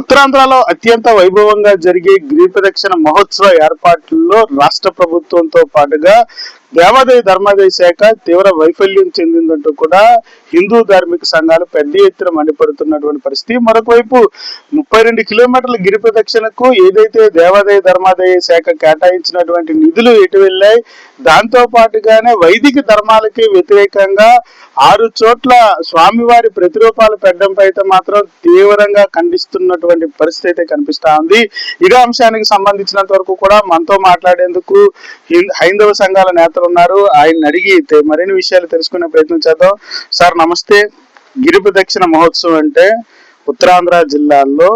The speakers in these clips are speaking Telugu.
ఉత్తరాంధ్రలో అత్యంత వైభవంగా జరిగే గిరి ప్రదక్షిణ మహోత్సవ ఏర్పాట్లలో రాష్ట్ర ప్రభుత్వంతో పాటుగా దేవాదాయ ధర్మాదాయ శాఖ తీవ్ర వైఫల్యం చెందిందంటూ కూడా హిందూ ధార్మిక సంఘాలు పెద్ద ఎత్తున మండిపడుతున్నటువంటి పరిస్థితి. మరొక వైపు 32 కిలోమీటర్ల గిరి ప్రదక్షిణకు ఏదైతే దేవాదాయ ధర్మాదాయ శాఖ కేటాయించినటువంటి నిధులు ఎటు వెళ్ళాయి, దాంతో పాటుగానే వైదిక ధర్మాలకి వ్యతిరేకంగా 6 చోట్ల స్వామివారి ప్రతిరూపాలు పెట్టడంపై అయితే మాత్రం తీవ్రంగా ఖండిస్తున్నటువంటి పరిస్థితి అయితే కనిపిస్తా ఉంది. ఇదే అంశానికి సంబంధించినంత వరకు కూడా మనతో మాట్లాడేందుకు హైందవ సంఘాల నేతలు ఉన్నారు. ఆయన అడిగి మరిన్ని విషయాలు తెలుసుకునే ప్రయత్నం చేద్దాం. సార్ నమస్తే. గిరి ప్రదక్షిణ మహోత్సవం అంటే ఉత్తరాంధ్ర జిల్లాల్లో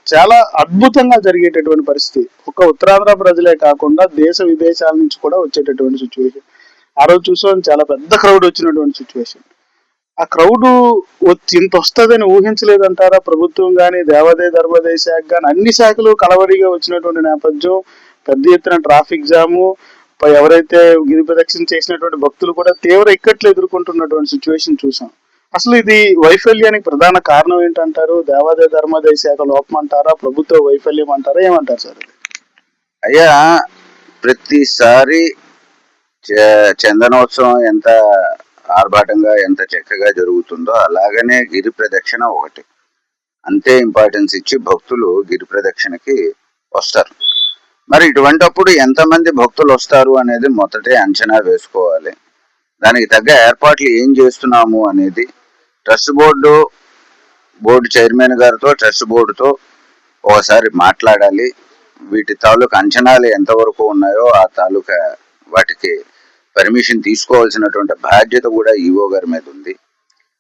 చాలా అద్భుతంగా జరిగేటటువంటి పరిస్థితి. ఒక ఉత్తరాంధ్ర ప్రజలే కాకుండా దేశ విదేశాల నుంచి కూడా వచ్చేటటువంటి సిచ్యువేషన్. ఆ రోజు చూసాం, చాలా పెద్ద క్రౌడ్ వచ్చినటువంటి సిచ్యువేషన్. ఆ క్రౌడ్ ఇంత వస్తుందని ఊహించలేదంటారా? ప్రభుత్వం కానీ, దేవాదాయ ధర్మాదాయ శాఖ కానీ అన్ని శాఖలు కలవడిగా వచ్చినటువంటి నేపథ్యం, పెద్ద ఎత్తున ట్రాఫిక్ జాము, ఎవరైతే గిరి ప్రదక్షిణ చేసినటువంటి భక్తులు కూడా తీవ్ర ఇక్కట్లు ఎదుర్కొంటున్నటువంటి సిచ్యువేషన్ చూసాం. అసలు ఇది వైఫల్యానికి ప్రధాన కారణం ఏంటంటారు? దేవాదాయ ధర్మాదాయ శాఖ లోపం అంటారా, ప్రభుత్వ వైఫల్యం అంటారా, ఏమంటారు సార్? అయ్యా, ప్రతిసారి చందనోత్సవం ఎంత ఆర్భాటంగా ఎంత చక్కగా జరుగుతుందో అలాగనే గిరి ప్రదక్షిణ ఒకటి అంతే ఇంపార్టెన్స్ ఇచ్చి భక్తులు గిరి ప్రదక్షిణకి వస్తారు. మరి ఇటువంటప్పుడు ఎంతమంది భక్తులు వస్తారు అనేది మొదటే అంచనా వేసుకోవాలి. దానికి తగ్గ ఏర్పాట్లు ఏం చేస్తున్నాము అనేది ట్రస్ట్ బోర్డు చైర్మన్ గారితో, ట్రస్ట్ బోర్డుతో ఒకసారి మాట్లాడాలి. వీటి తాలూకా అంచనాలు ఎంతవరకు ఉన్నాయో ఆ తాలూకా వాటికి పర్మిషన్ తీసుకోవాల్సినటువంటి బాధ్యత కూడా ఈవో గారి మీద ఉంది.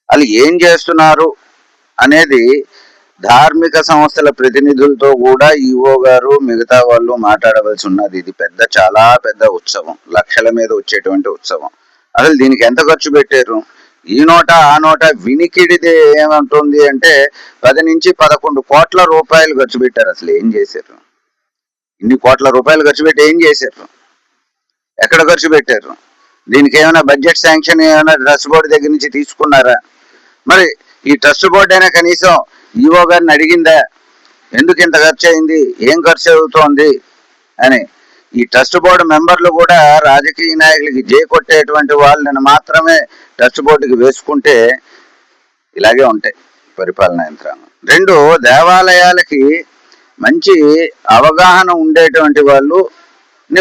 వాళ్ళు ఏం చేస్తున్నారు అనేది ధార్మిక సంస్థల ప్రతినిధులతో కూడా ఈవో గారు మిగతా వాళ్ళు మాట్లాడవలసి ఉన్నది. ఇది చాలా పెద్ద ఉత్సవం, లక్షల మీద వచ్చేటువంటి ఉత్సవం. అసలు దీనికి ఎంత ఖర్చు పెట్టారు? ఈ నోట ఆ నోట వినికిడిది ఏమంటుంది అంటే 10 నుంచి 11 కోట్ల రూపాయలు ఖర్చు పెట్టారు. అసలు ఏం చేశారు? ఇన్ని కోట్ల రూపాయలు ఖర్చు పెట్టి ఏం చేశారు? ఎక్కడ ఖర్చు పెట్టారు? దీనికి ఏమైనా బడ్జెట్ శాంక్షన్ ఏమైనా ట్రస్ట్ బోర్డు దగ్గర నుంచి తీసుకున్నారా? మరి ఈ ట్రస్ట్ బోర్డు అయినా కనీసం ఈవో గారిని అడిగిందా? ఎందుకు ఇంత ఖర్చు అయింది, ఏం ఖర్చు అవుతోంది అని. ఈ ట్రస్ట్ బోర్డు మెంబర్లు కూడా రాజకీయ నాయకులకి జై కొట్టేటువంటి వాళ్ళని మాత్రమే ట్రస్ట్ బోర్డుకి వేసుకుంటే ఇలాగే ఉంటాయి పరిపాలనా యంత్రాంగం. 2, దేవాలయాలకి మంచి అవగాహన ఉండేటువంటి వాళ్ళు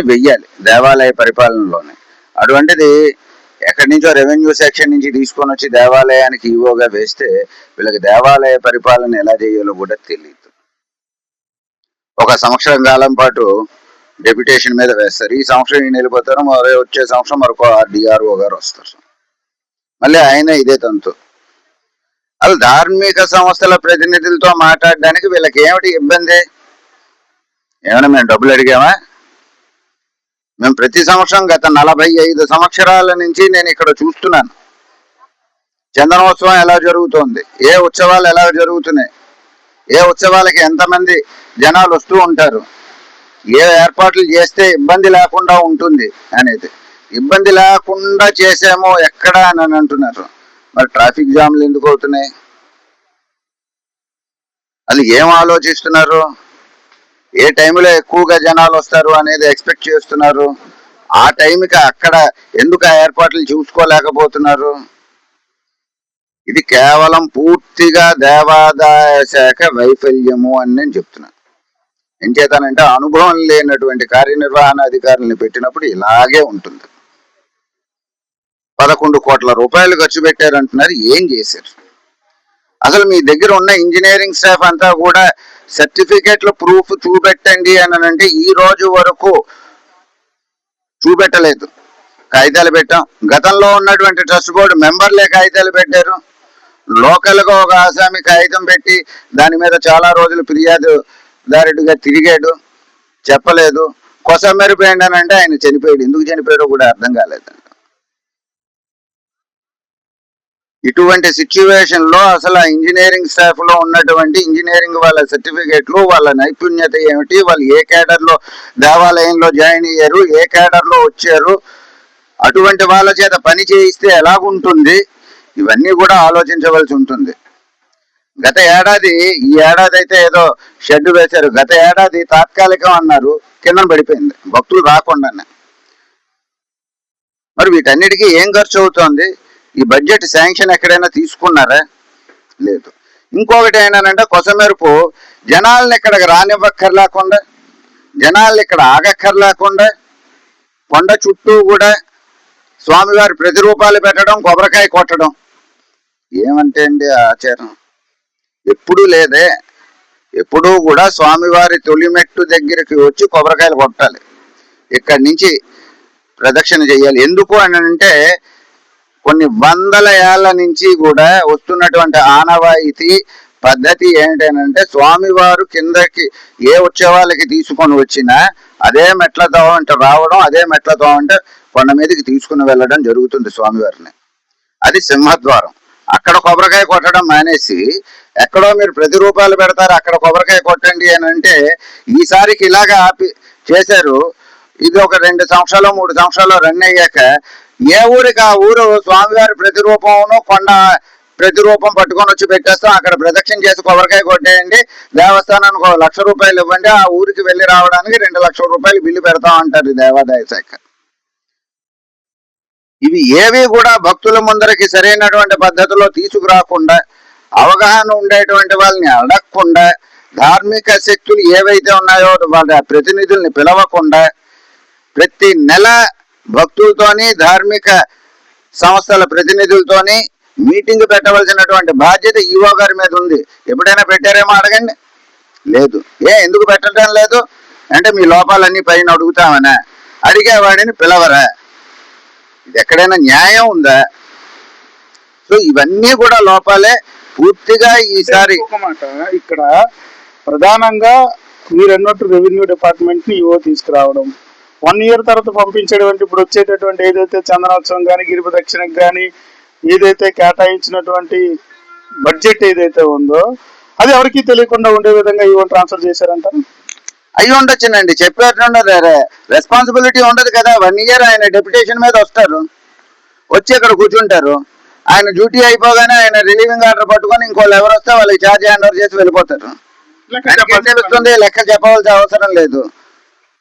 వెయ్యాలి దేవాలయ పరిపాలనలోనే. అటువంటిది ఎక్కడి నుంచో రెవెన్యూ సెక్షన్ నుంచి తీసుకొని వచ్చి దేవాలయానికి ఈవోగా వేస్తే వీళ్ళకి దేవాలయ పరిపాలన ఎలా చేయాలో కూడా తెలియదు. 1 సంవత్సరం కాలం పాటు డెప్యుటేషన్ మీద వేస్తారు. ఈ సంవత్సరం ఈయన వెళ్ళిపోతారు, వచ్చే సంవత్సరం మరొక డిఆర్ఓ గారు వస్తారు, మళ్ళీ ఆయన ఇదే తంతు. అసలు ధార్మిక సంస్థల ప్రతినిధులతో మాట్లాడడానికి వీళ్ళకి ఏమిటి ఇబ్బంది? ఏమైనా మేము డబ్బులు అడిగామా? మేము ప్రతి సంవత్సరం గత 45 సంవత్సరాల నుంచి నేను ఇక్కడ చూస్తున్నాను చందనోత్సవం ఎలా జరుగుతోంది, ఏ ఉత్సవాలు ఎలా జరుగుతున్నాయి, ఏ ఉత్సవాలకి ఎంతమంది జనాలు వస్తూ ఉంటారు, ఏ ఏర్పాట్లు చేస్తే ఇబ్బంది లేకుండా ఉంటుంది అనేది. ఇబ్బంది లేకుండా చేసామో ఎక్కడ అని అంటున్నారు. మరి ట్రాఫిక్ జామ్లు ఎందుకు అవుతున్నాయి? అది ఏం ఆలోచిస్తున్నారు? ఏ టైంలో ఎక్కువగా జనాలు వస్తారు అనేది ఎక్స్పెక్ట్ చేస్తున్నారు. ఆ టైంకి అక్కడ ఎందుకు ఆ ఏర్పాట్లు చూసుకోలేకపోతున్నారు? ఇది కేవలం పూర్తిగా దేవాదాయ శాఖ వైఫల్యము అని నేను చెప్తున్నాను. ఏం చేతానంటే అనుభవం లేనటువంటి కార్యనిర్వహణ అధికారులను పెట్టినప్పుడు ఇలాగే ఉంటుంది. 11 కోట్ల రూపాయలు ఖర్చు పెట్టారంటున్నారు. ఏం చేశారు? అసలు మీ దగ్గర ఉన్న ఇంజనీరింగ్ స్టాఫ్ అంతా కూడా సర్టిఫికేట్ల ప్రూఫ్ చూపెట్టండి అని అంటే ఈ రోజు వరకు చూపెట్టలేదు. కాగితాలు పెట్టాం. గతంలో ఉన్నటువంటి ట్రస్ట్ బోర్డు మెంబర్లే కాగితాలు పెట్టారు. లోకల్గా ఒక ఆసామి కాగితం పెట్టి దాని మీద చాలా రోజులు ఫిర్యాదుదారుడిగా తిరిగాడు, చెప్పలేదు. కొసమెరిపోయింది అని అంటే ఆయన చనిపోయాడు. ఎందుకు చనిపోయాడో కూడా అర్థం కాలేదండి. ఇటువంటి సిచ్యువేషన్ లో అసలు ఇంజనీరింగ్ స్టాఫ్ లో ఉన్నటువంటి ఇంజనీరింగ్ వాళ్ళ సర్టిఫికేట్లు, వాళ్ళ నైపుణ్యత ఏమిటి, వాళ్ళు ఏ కేడర్ లో దేవాలయంలో జాయిన్ అయ్యారు, ఏ కేడర్ లో వచ్చారు, అటువంటి వాళ్ళ చేత పని చేయిస్తే ఎలాగుంటుంది, ఇవన్నీ కూడా ఆలోచించవలసి ఉంటుంది. గత ఏడాది, ఈ ఏడాది అయితే ఏదో షెడ్ వేశారు, గత ఏడాది తాత్కాలికం అన్నారు, కింద పడిపోయింది భక్తులు రాకుండానే. మరి వీటన్నిటికీ ఏం ఖర్చు అవుతోంది? ఈ బడ్జెట్ శాంక్షన్ ఎక్కడైనా తీసుకున్నారా? లేదు. ఇంకొకటి ఏంటంటే కొసమెరుపు, జనాల్ని ఇక్కడికి రానివ్వక్కర్లేకుండా, జనాల్ని ఇక్కడ ఆగక్కర్లేకుండా కొండ చుట్టూ కూడా స్వామివారి ప్రతిరూపాలు పెట్టడం, కొబ్బరికాయ కొట్టడం. ఏమంటే అండి ఆచారం ఎప్పుడూ లేదే. ఎప్పుడూ కూడా స్వామివారి తొలిమెట్టు దగ్గరికి వచ్చి కొబ్బరికాయలు కొట్టాలి, ఇక్కడి నుంచి ప్రదక్షిణ చేయాలి. ఎందుకు అని అంటే కొన్ని వందల ఏళ్ల నుంచి కూడా వస్తున్నటువంటి ఆనవాయితీ పద్ధతి ఏంటంటే స్వామివారు కిందకి ఏ ఉత్సవాలకి తీసుకొని వచ్చినా అదే మెట్లతో అంటే రావడం, అదే మెట్లతో అంటే కొండ మీదకి తీసుకుని వెళ్ళడం జరుగుతుంది స్వామివారిని. అది సింహద్వారం. అక్కడ కొబ్బరికాయ కొట్టడం మానేసి ఎక్కడో మీరు ప్రతిరూపాలు పెడతారు, అక్కడ కొబ్బరికాయ కొట్టండి అని అంటే ఈసారికి ఇలాగా ఆపి చేశారు. ఇది ఒక 2 సంవత్సరాలు 3 సంవత్సరాలు రన్ అయ్యాక ఏ ఊరికి ఆ ఊరు స్వామివారి ప్రతిరూపమును కొండ ప్రతిరూపం పట్టుకొని వచ్చి పెట్టేస్తాం, అక్కడ ప్రదక్షిణ చేసి కొబ్బరికాయ కొట్టేయండి, దేవస్థానానికి 1 లక్ష రూపాయలు ఇవ్వండి, ఆ ఊరికి వెళ్ళి రావడానికి 2 లక్షల రూపాయలు బిల్లు పెడతాం అంటారు దేవాదాయ శాఖ. ఇవి ఏవి కూడా భక్తుల ముందరికి సరైనటువంటి పద్ధతిలో తీసుకురాకుండా, అవగాహన ఉండేటువంటి వాళ్ళని అడగకుండా, ధార్మిక శక్తులు ఏవైతే ఉన్నాయో వాళ్ళ ప్రతినిధుల్ని పిలవకుండా, ప్రతి నెల భక్తులతోని ధార్మిక సంస్థల ప్రతినిధులతోని మీటింగ్ పెట్టవలసినటువంటి బాధ్యత ఈవో గారి మీద ఉంది. ఎప్పుడైనా పెట్టారేమో అడగండి. లేదు. ఎందుకు పెట్టడం లేదు అంటే మీ లోపాలన్నీ పైన అడుగుతామనా? అడిగేవాడిని పిలవరా? ఇది ఎక్కడైనా న్యాయం ఉందా? సో ఇవన్నీ కూడా లోపాలే పూర్తిగా. ఈసారి ఒక మాట, ఇక్కడ ప్రధానంగా మీరు అన్నట్టు రెవెన్యూ డిపార్ట్మెంట్ ని ఈవో తీసుకురావడం, 1 year తర్వాత పంపించేటువంటి ఇప్పుడు వచ్చేటటువంటి ఏదైతే చందనోత్సవం కానీ గిరి ప్రదక్షిణకు కానీ ఏదైతే కేటాయించినటువంటి బడ్జెట్ ఏదైతే ఉందో అది ఎవరికి తెలియకుండా ఉండే విధంగా ఈవో ట్రాన్స్ఫర్ చేశారంటారు. అయ్యి ఉండొచ్చునండి, చెప్పేటండదు, రెస్పాన్సిబిలిటీ ఉండదు కదా. 1 year ఆయన డెప్యుటేషన్ మీద వస్తారు, వచ్చి ఇక్కడ కూర్చుంటారు. ఆయన డ్యూటీ అయిపోగానే ఆయన రిలీవింగ్ ఆర్డర్ పట్టుకొని ఇంకోళ్ళు ఎవరు వస్తే వాళ్ళకి ఛార్జ్ హ్యాండ్ ఓవర్ చేసి వెళ్ళిపోతారు. తెలుస్తుంది, లెక్క చెప్పవలసిన అవసరం లేదు.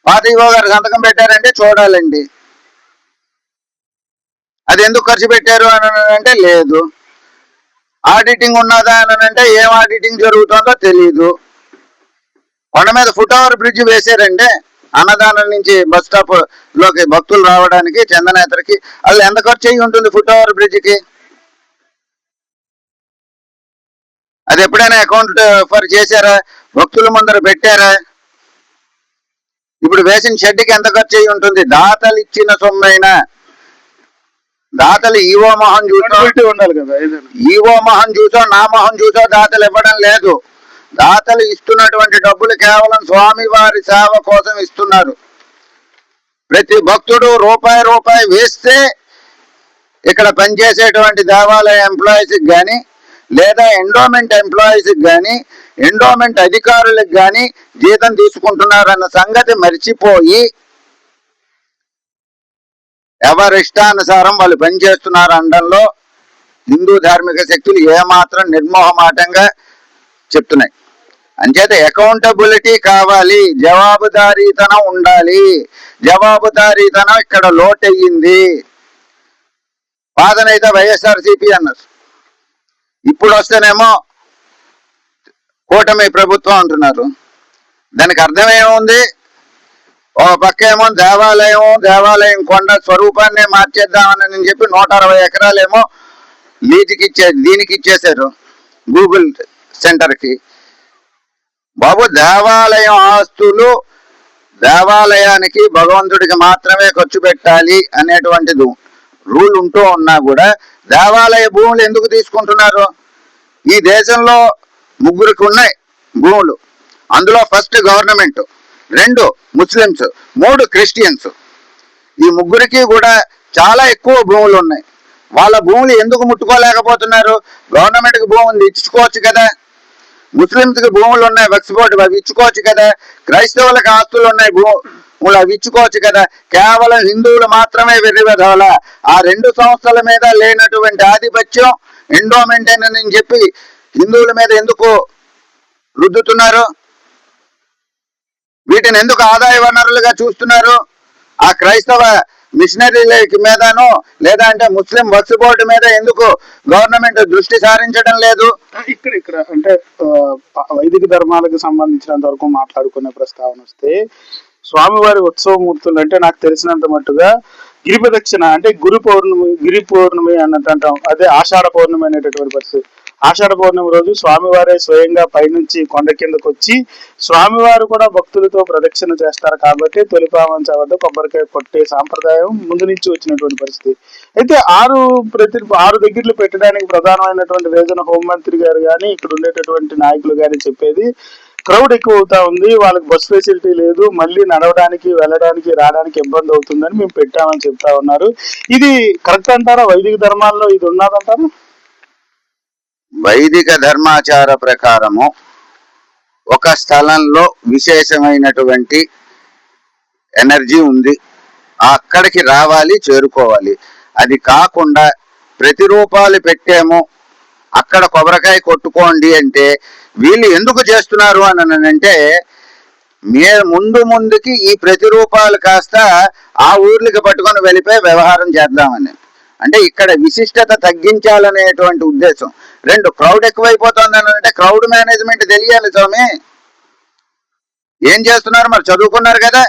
పాత ఈవో గారు సంతకం పెట్టారంటే చూడాలండి, అది ఎందుకు ఖర్చు పెట్టారు అని అంటే లేదు. ఆడిటింగ్ ఉన్నదా అని అంటే ఏం ఆడిటింగ్ జరుగుతుందో తెలియదు. కొండ మీద ఫుట్ ఓవర్ బ్రిడ్జ్ వేసారంటే అన్నదానం నుంచి బస్ స్టాప్ లోకి భక్తులు రావడానికి చందనేతరకి వాళ్ళు ఎంత ఖర్చు అయ్యి ఉంటుంది ఫుట్ ఓవర్ బ్రిడ్జ్కి? అది ఎప్పుడైనా అకౌంట్ ఫర్ చేశారా? భక్తుల ముందర పెట్టారా? ఇప్పుడు వేసిన షెడ్కి ఎంత ఖర్చు అయ్యి ఉంటుంది? దాతలు ఇచ్చిన సొమ్మైనా, దాతలు ఈవో మొహం చూసో ఉండాలి కదా, ఈవో మొహం చూసో నా మొహం చూసో దాతలు ఇవ్వడం లేదు. దాతలు ఇస్తున్నటువంటి డబ్బులు కేవలం స్వామివారి సేవ కోసం ఇస్తున్నారు. ప్రతి భక్తుడు రూపాయి వేస్తే ఇక్కడ పనిచేసేటువంటి దేవాలయ ఎంప్లాయీస్కి కానీ లేదా ఎండోమెంట్ ఎంప్లాయీస్కి కానీ ఎండోమెంట్ అధికారులకు కానీ జీతం తీసుకుంటున్నారన్న సంగతి మర్చిపోయి ఎవరిష్టానుసారం వాళ్ళు పనిచేస్తున్నారు అనడంలో హిందూ ధార్మిక శక్తులు ఏమాత్రం నిర్మోహమాటంగా చెప్తున్నాయి. అంచేత అకౌంటబిలిటీ కావాలి, జవాబుదారీతనం ఉండాలి. జవాబుదారీతనం ఇక్కడ లోటయ్యింది. పాదనైతే వైఎస్ఆర్సీపీ అన్నారు, ఇప్పుడు వస్తేనేమో కూటమి ప్రభుత్వం అంటున్నారు. దానికి అర్థం ఏముంది? ఒక పక్క ఏమో దేవాలయం కొండ స్వరూపాన్ని మార్చేద్దామని చెప్పి 160 ఎకరాలేమో లీజుకి దీనికి ఇచ్చేశారు గూగుల్ సెంటర్కి. బాబు, దేవాలయం ఆస్తులు దేవాలయానికి భగవంతుడికి మాత్రమే ఖర్చు పెట్టాలి అనేటువంటిది రూల్ ఉంటూ ఉన్నా కూడా దేవాలయ భూములు ఎందుకు తీసుకుంటున్నారు? ఈ దేశంలో 3కి ఉన్నాయి భూములు. అందులో ఫస్ట్ గవర్నమెంట్, 2 ముస్లిమ్స్, 3 క్రిస్టియన్స్. ఈ 3కి కూడా చాలా ఎక్కువ భూములు ఉన్నాయి. వాళ్ళ భూములు ఎందుకు ముట్టుకోలేకపోతున్నారు? గవర్నమెంట్కి భూములు ఇచ్చుకోవచ్చు కదా. ముస్లిమ్స్కి భూములు ఉన్నాయి వక్ఫ్ బోర్డు, అవి ఇచ్చుకోవచ్చు కదా. క్రైస్తవులకు ఆస్తులు ఉన్నాయి భూములు, అవి ఇచ్చుకోవచ్చు కదా. కేవలం హిందువులు మాత్రమే వెర్రివెదవాల. ఆ 2 సంస్థల మీద లేనటువంటి ఆధిపత్యం ఎండోమెంట్ అని చెప్పి హిందువుల మీద ఎందుకు రుద్దుతున్నారు? వీటిని ఎందుకు ఆదాయ వనరులుగా చూస్తున్నారు? ఆ క్రైస్తవ మిషనరీల మీదను లేదా అంటే ముస్లిం వక్ఫ్ బోర్డు మీద ఎందుకు గవర్నమెంట్ దృష్టి సారించడం లేదు? ఇక్కడ అంటే వైదిక ధర్మాలకు సంబంధించినంత వరకు మాట్లాడుకునే ప్రస్తావన వస్తే స్వామివారి ఉత్సవమూర్తులు అంటే నాకు తెలిసినంత మట్టుగా గిరి ప్రదక్షిణ అంటే గిరి పౌర్ణమి అన్నట్టు అంటాం. అదే ఆషాఢ పౌర్ణమి అనేటటువంటి పరిస్థితి. ఆషాఢ పౌర్ణమి రోజు స్వామివారే స్వయంగా పైనుంచి కొండ కిందకు వచ్చి స్వామివారు కూడా భక్తులతో ప్రదక్షిణ చేస్తారు కాబట్టి తొలిపావంచ వద్ద కొబ్బరికాయ కొట్టే సాంప్రదాయం ముందు నుంచి వచ్చినటువంటి పరిస్థితి. అయితే ఆరు దగ్గరలు పెట్టడానికి ప్రధానమైనటువంటి రీజన్ హోంమంత్రి గారు కానీ ఇక్కడ ఉండేటటువంటి నాయకులు కానీ చెప్పేది క్రౌడ్ ఎక్కువ అవుతా ఉంది, వాళ్ళకి బస్ ఫెసిలిటీ లేదు, మళ్ళీ నడవడానికి వెళ్ళడానికి రావడానికి ఇబ్బంది అవుతుందని మేము పెట్టామని చెప్తా ఉన్నారు. ఇది కరెక్ట్ అంటారా? వైదిక ధర్మాల్లో ఇది ఉన్నదంటారా? వైదిక ధర్మాచార ప్రకారము ఒక స్థలంలో విశేషమైనటువంటి ఎనర్జీ ఉంది, అక్కడికి రావాలి, చేరుకోవాలి. అది కాకుండా ప్రతిరూపాలు పెట్టాము అక్కడ కొబ్బరికాయ కొట్టుకోండి అంటే వీళ్ళు ఎందుకు చేస్తున్నారు అని అంటే ముందుకి ఈ ప్రతిరూపాలు కాస్త ఆ ఊర్లకి పట్టుకొని వెళ్ళిపోయి వ్యవహారం చేద్దామని, అంటే ఇక్కడ విశిష్టత తగ్గించాలనేటువంటి ఉద్దేశం. రెండు, క్రౌడ్ ఎక్కువైపోతుంది అని అంటే క్రౌడ్ మేనేజ్మెంట్ తెలియాలి స్వామి. ఏం చేస్తున్నారు మరి? చదువుకున్నారు కదా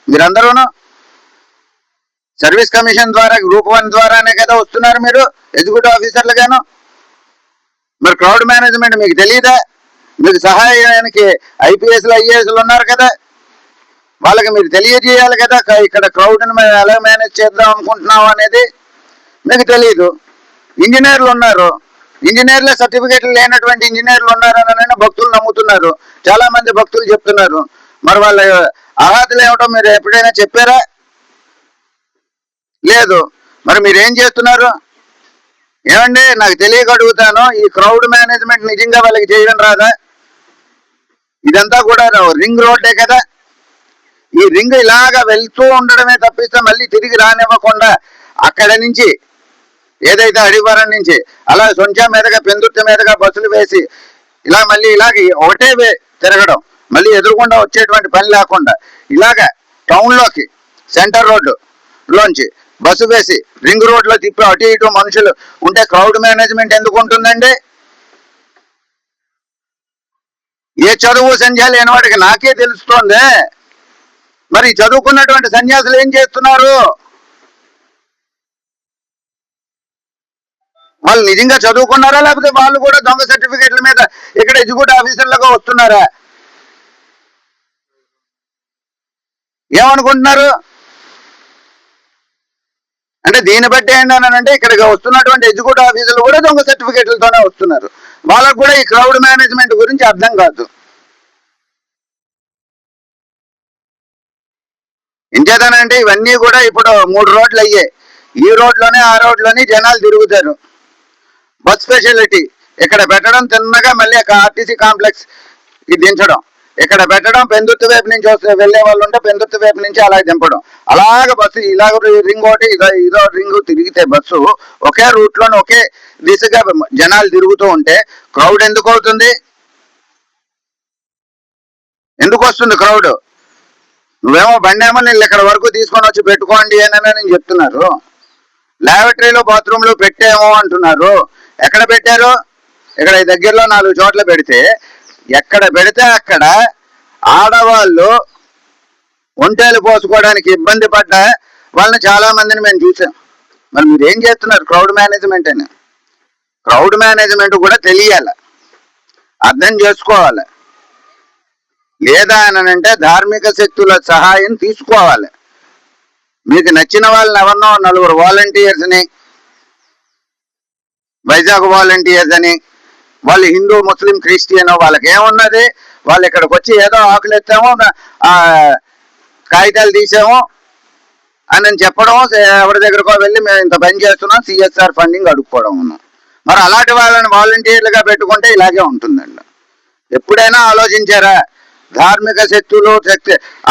మీరందరూను, సర్వీస్ కమిషన్ ద్వారా గ్రూప్ 1 ద్వారానే కదా వస్తున్నారు మీరు ఎగ్జిక్యూటివ్ ఆఫీసర్లుగాను. మరి క్రౌడ్ మేనేజ్మెంట్ మీకు తెలియదా? మీకు సహాయానికి ఐపీఎస్లు ఐఏఎస్లు ఉన్నారు కదా, వాళ్ళకి మీరు తెలియజేయాలి కదా ఇక్కడ క్రౌడ్ని మేము ఎలా మేనేజ్ చేద్దాం అనుకుంటున్నాం అనేది. మీకు తెలియదు. ఇంజనీర్లు ఉన్నారు, ఇంజనీర్లే సర్టిఫికేట్లు లేనటువంటి ఇంజనీర్లు ఉన్నారని భక్తులు నమ్ముతున్నారు, చాలా మంది భక్తులు చెప్తున్నారు. మరి వాళ్ళ అర్హతలు ఏమిటో మీరు ఎప్పుడైనా చెప్పారా? లేదు. మరి మీరేం చేస్తున్నారు? ఏమండి నాకు తెలియక అడుగుతాను, ఈ క్రౌడ్ మేనేజ్మెంట్ నిజంగా వాళ్ళకి చేయడం రాదా? ఇదంతా కూడా రింగ్ రోడ్డే కదా, ఈ రింగ్ ఇలాగా వెళ్తూ ఉండడమే తప్పిస్తే మళ్ళీ తిరిగి రానివ్వకుండా అక్కడ నుంచి ఏదైతే అడివారం నుంచి అలా సొంచ మీదగా పెందుర్తి మీదగా బస్సులు వేసి ఇలా మళ్ళీ ఇలాగ ఒకటే తిరగడం, మళ్ళీ ఎదురుకుండా వచ్చేటువంటి పని లేకుండా ఇలాగ టౌన్లోకి సెంటర్ రోడ్డులోంచి బస్సు వేసి రింగ్ రోడ్లో తిప్పి అటు ఇటు మనుషులు ఉంటే క్రౌడ్ మేనేజ్మెంట్ ఎందుకు ఉంటుందండి? ఏ చదువు సంధ్య లేని వాడికి నాకే తెలుస్తోంది. మరి చదువుకున్నటువంటి సన్యాసులు ఏం చేస్తున్నారు? వాళ్ళు నిజంగా చదువుకున్నారా లేకపోతే వాళ్ళు కూడా దొంగ సర్టిఫికేట్ల మీద ఇక్కడ ఎగ్జిక్యూటివ్ ఆఫీసర్లుగా వస్తున్నారా? ఏమనుకుంటున్నారు? అంటే దీన్ని బట్టి ఏంటంటే ఇక్కడికి వస్తున్నటువంటి ఎగ్జిక్యూటివ్ ఆఫీసర్లు కూడా దొంగ సర్టిఫికేట్లతోనే వస్తున్నారు. వాళ్ళకు కూడా ఈ క్రౌడ్ మేనేజ్మెంట్ గురించి అర్థం కాదు. ఇంకేదనంటే ఇవన్నీ కూడా ఇప్పుడు 3 రోడ్లు అయ్యాయి. ఈ రోడ్లోనే ఆ రోడ్లోనే జనాలు తిరుగుతారు. బస్ ఫెసిలిటీ ఇక్కడ పెట్టడం, తిన్నగా మళ్ళీ ఆర్టీసీ కాంప్లెక్స్ ఇది దించడం, ఇక్కడ పెట్టడం, పెందుర్తి వైపు నుంచి వెళ్ళే వాళ్ళు ఉంటే పెందుర్తి వైపు నుంచి అలా దింపడం, అలాగ బస్సు ఇలాగ రింగ్ ఒకటి ఇదో రింగ్ తిరిగితే బస్సు ఒకే రూట్లోనే ఒకే దిశగా జనాలు తిరుగుతూ ఉంటే క్రౌడ్ ఎందుకు అవుతుంది? ఎందుకు వస్తుంది క్రౌడ్? నువ్వేమో బండేమో నేను ఇక్కడ వరకు తీసుకొని వచ్చి పెట్టుకోండి అని నేను చెప్తున్నారు. ల్యాబరేటరీలో బాత్రూంలో పెట్టేమో అంటున్నారు. ఎక్కడ పెట్టారు? ఇక్కడ దగ్గరలో 4 చోట్ల పెడితే, ఎక్కడ పెడితే అక్కడ ఆడవాళ్ళు ఒంటేలు పోసుకోవడానికి ఇబ్బంది పడ్డ వాళ్ళని చాలా మందిని మేము చూసాం. మరి మీరు ఏం చేస్తున్నారు? క్రౌడ్ మేనేజ్మెంట్ అని. క్రౌడ్ మేనేజ్మెంట్ కూడా తెలియాలి, అర్థం చేసుకోవాలి. లేదా అని అంటే ధార్మిక శక్తుల సహాయం తీసుకోవాలి. మీకు నచ్చిన వాళ్ళని ఎవరినో 4 వాలంటీర్స్ని, వైజాగ్ వాలంటీర్స్ అని, వాళ్ళు హిందూ ముస్లిం క్రిస్టియన్ వాళ్ళకి ఏమున్నది? వాళ్ళు ఇక్కడికి వచ్చి ఏదో ఆకులు ఎత్తామో కాగితాలు తీసామో అని చెప్పడం, ఎవరి దగ్గరకో వెళ్ళి మేము ఇంత పని చేస్తున్నాం CSR ఫండింగ్ అడుక్కోవడం ఉన్నాం. మరి అలాంటి వాళ్ళని వాలంటీర్లుగా పెట్టుకుంటే ఇలాగే ఉంటుందండి. ఎప్పుడైనా ఆలోచించారా? ధార్మిక శక్తులు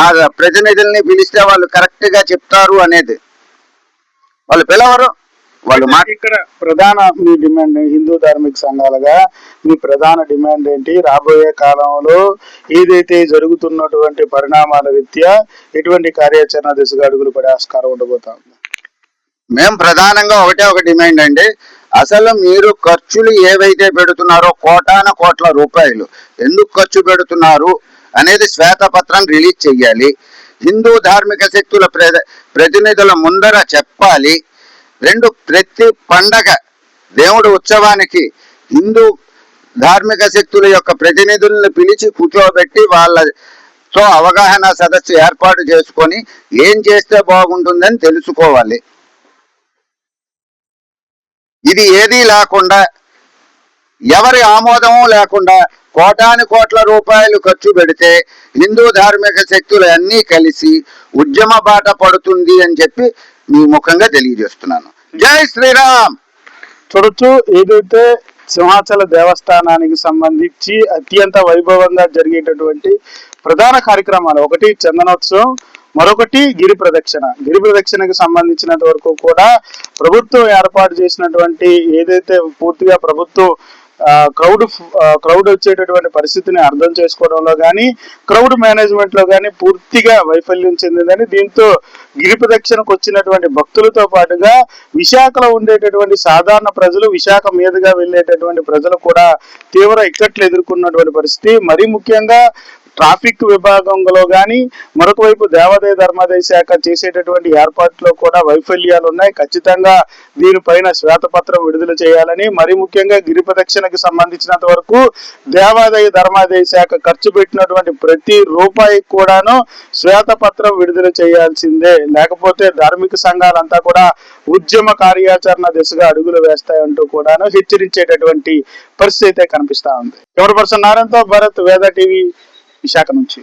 ఆ ప్రతినిధుల్ని పిలిస్తే వాళ్ళు కరెక్ట్గా చెప్తారు అనేది. వాళ్ళు పిలవరు. వాళ్ళు ఇక్కడ ప్రధాన మీ డిమాండ్, హిందూ ధార్మిక సంఘాలుగా మీ ప్రధాన డిమాండ్ ఏంటి? రాబోయే కాలంలో ఏదైతే జరుగుతున్నటువంటి పరిణామాల రీత్యా ఎటువంటి కార్యాచరణ దిశగా అడుగులు పడే ఆస్కారం ఉండబోతా ఉంది? మేము ప్రధానంగా ఒక డిమాండ్ అండి. అసలు మీరు ఖర్చులు ఏవైతే పెడుతున్నారో కోట్ల రూపాయలు ఎందుకు ఖర్చు పెడుతున్నారు అనేది శ్వేతపత్రం రిలీజ్ చెయ్యాలి. హిందూ ధార్మిక శక్తుల ప్రతినిధుల ముందర చెప్పాలి. ప్రతి పండగ దేవుడు ఉత్సవానికి హిందూ ధార్మిక శక్తుల యొక్క ప్రతినిధులను పిలిచి కూర్చోబెట్టి వాళ్ళతో అవగాహన సదస్సు ఏర్పాటు చేసుకొని ఏం చేస్తే బాగుంటుందని తెలుసుకోవాలి. ఇది ఏదీ లేకుండా, ఎవరి ఆమోదము లేకుండా కోట్ల రూపాయలు ఖర్చు పెడితే హిందూ ధార్మిక శక్తులు అన్నీ కలిసి ఉద్యమ బాట పడుతుంది అని చెప్పి మీ ముఖంగా తెలియజేస్తున్నాను. జై శ్రీరామ్. చూడొచ్చు, ఏదైతే సింహాచల దేవస్థానానికి సంబంధించి అత్యంత వైభవంగా జరిగేటటువంటి ప్రధాన కార్యక్రమాలు, ఒకటి చందనోత్సవం, మరొకటి గిరి ప్రదక్షిణ. గిరి ప్రదక్షిణకు సంబంధించినంత వరకు కూడా ప్రభుత్వం ఏర్పాటు చేసినటువంటి ఏదైతే పూర్తిగా ప్రభుత్వం క్రౌడ్ వచ్చేటటువంటి పరిస్థితిని అర్థం చేసుకోవడంలో కానీ, క్రౌడ్ మేనేజ్మెంట్ లో కానీ పూర్తిగా వైఫల్యం చెందిందని, దీంతో గిరి ప్రదక్షిణకు వచ్చినటువంటి భక్తులతో పాటుగా విశాఖలో ఉండేటటువంటి సాధారణ ప్రజలు, విశాఖ మీదుగా వెళ్ళేటటువంటి ప్రజలు కూడా తీవ్ర ఇక్కట్లు ఎదుర్కొన్నటువంటి పరిస్థితి. మరీ ముఖ్యంగా ట్రాఫిక్ విభాగంలో కానీ, మరొక వైపు దేవాదాయ ధర్మాదాయ శాఖ చేసేటటువంటి ఏర్పాట్లో కూడా వైఫల్యాలు ఉన్నాయి. ఖచ్చితంగా దీనిపైన శ్వేతపత్రం విడుదల చేయాలని, మరి ముఖ్యంగా గిరి ప్రదక్షిణకు సంబంధించినంత వరకు దేవాదాయ ధర్మాదాయ శాఖ ఖర్చు పెట్టినటువంటి ప్రతి రూపాయి కూడాను శ్వేతపత్రం విడుదల చేయాల్సిందే, లేకపోతే ధార్మిక సంఘాలంతా కూడా ఉద్యమ కార్యాచరణ దిశగా అడుగులు వేస్తాయంటూ కూడాను హెచ్చరించేటటువంటి పరిస్థితి అయితే కనిపిస్తా ఉంది. కెమెరా పర్సన్ నారాయణతో భరత్, వేద టీవీ, విశాఖ నుంచి.